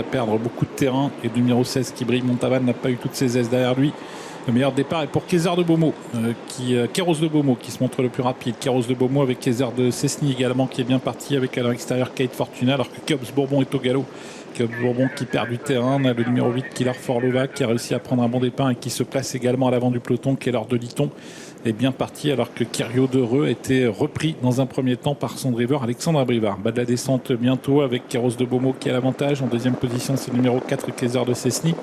À perdre beaucoup de terrain et le numéro 16 qui brille, Montavan n'a pas eu toutes ses aises derrière lui. Le meilleur départ est pour Kézard de Beaumont, Kéros de Beaumont qui se montre le plus rapide. Kéros de Beaumont avec Kézard de Cessny également qui est bien parti avec à l'extérieur Kate Fortuna alors que Cubs Bourbon est au galop. Cubs Bourbon qui perd du terrain. On a le numéro 8 Killer Forlova qui a réussi à prendre un bon départ et qui se place également à l'avant du peloton. Keller de Liton est bien parti alors que Kirio de Reux était repris dans un premier temps par son driver Alexandre Abrivard. Bas de la descente bientôt avec Kéros de Beaumont qui a l'avantage. En deuxième position c'est le numéro 4 Kézard de Cessny.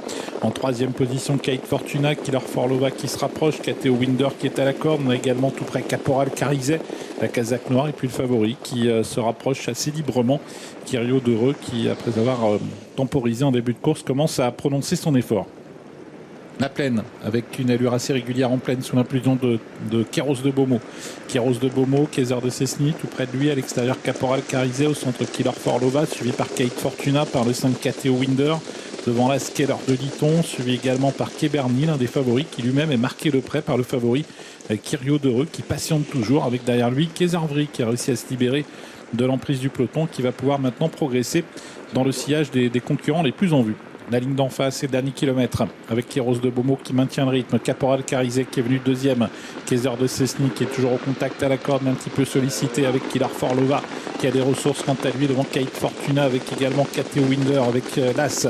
En troisième position Kate Fortuna, Killer Forlova qui se rapproche, Kateo Winder qui est à la corde. On a également tout près Caporal Carizet, la casaque noire et puis le favori qui se rapproche assez librement. Kirio de Reux qui après avoir temporisé en début de course commence à prononcer son effort. La plaine, avec une allure assez régulière en plaine sous l'impulsion de Kéros de Beaumont. Kéros de Beaumont, Kézard de Cessny, tout près de lui, à l'extérieur Caporal Carizet, au centre Killer Forlova, suivi par Kate Fortuna, par le 5 Kateo Winder. Devant la Keller de Liton, suivi également par Keberny, l'un des favoris, qui lui-même est marqué de près par le favori Kirio de Reux, qui patiente toujours, avec derrière lui Kézarvry, qui a réussi à se libérer de l'emprise du peloton, qui va pouvoir maintenant progresser dans le sillage des concurrents les plus en vue. La ligne d'en face, c'est le dernier kilomètre avec Kéros de Beaumont qui maintient le rythme. Caporal Carizet qui est venu deuxième. Kézard de Cessny qui est toujours au contact à la corde, mais un petit peu sollicité avec Killer Forlova qui a des ressources quant à lui devant Kate Fortuna avec également Kateo Winder avec l'As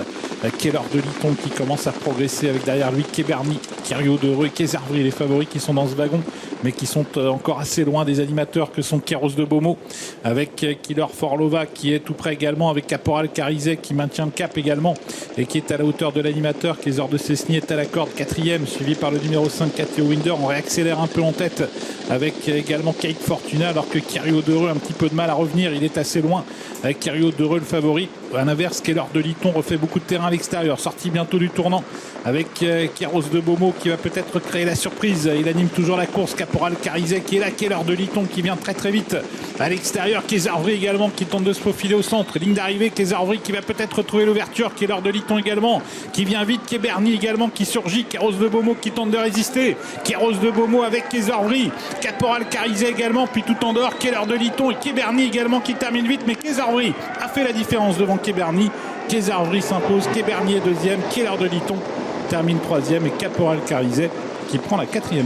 Keller de Liton qui commence à progresser avec derrière lui Keberny, Kirio de Reux et Kézarvry, les favoris qui sont dans ce wagon mais qui sont encore assez loin des animateurs que sont Kéros de Beaumont avec Killer Forlova qui est tout près également avec Caporal Carizet qui maintient le cap également et qui est à la hauteur de l'animateur. Kézard de Cessny est à la corde, quatrième, suivi par le numéro 5 Kateo Winder. On réaccélère un peu en tête avec également Kate Fortuna alors que Kirio de Reux a un petit peu de mal à revenir, il est assez loin avec Kirio de Reux le favori. À l'inverse, Keller de Liton refait beaucoup de terrain à l'extérieur, sorti bientôt du tournant avec Kéros de Beaumont qui va peut-être créer la surprise. Il anime toujours la course, Caporal Carizet qui est là, Keller de Liton qui vient très très vite à l'extérieur, Kézarvry également qui tente de se faufiler au centre, ligne d'arrivée, Kézarvry qui va peut-être retrouver l'ouverture, Keller de Liton également qui vient vite, Keberny également qui surgit, Kéros de Beaumont qui tente de résister, Kéros de Beaumont avec Kézarvry, Caporal Carizet également, puis tout en dehors Keller de Liton et Keberny également qui termine vite, mais Kézarvry a fait la différence devant Keberny. Kézarvry s'impose, Keberny est deuxième, Keller de Liton termine troisième et Caporal Carizet qui prend la quatrième place.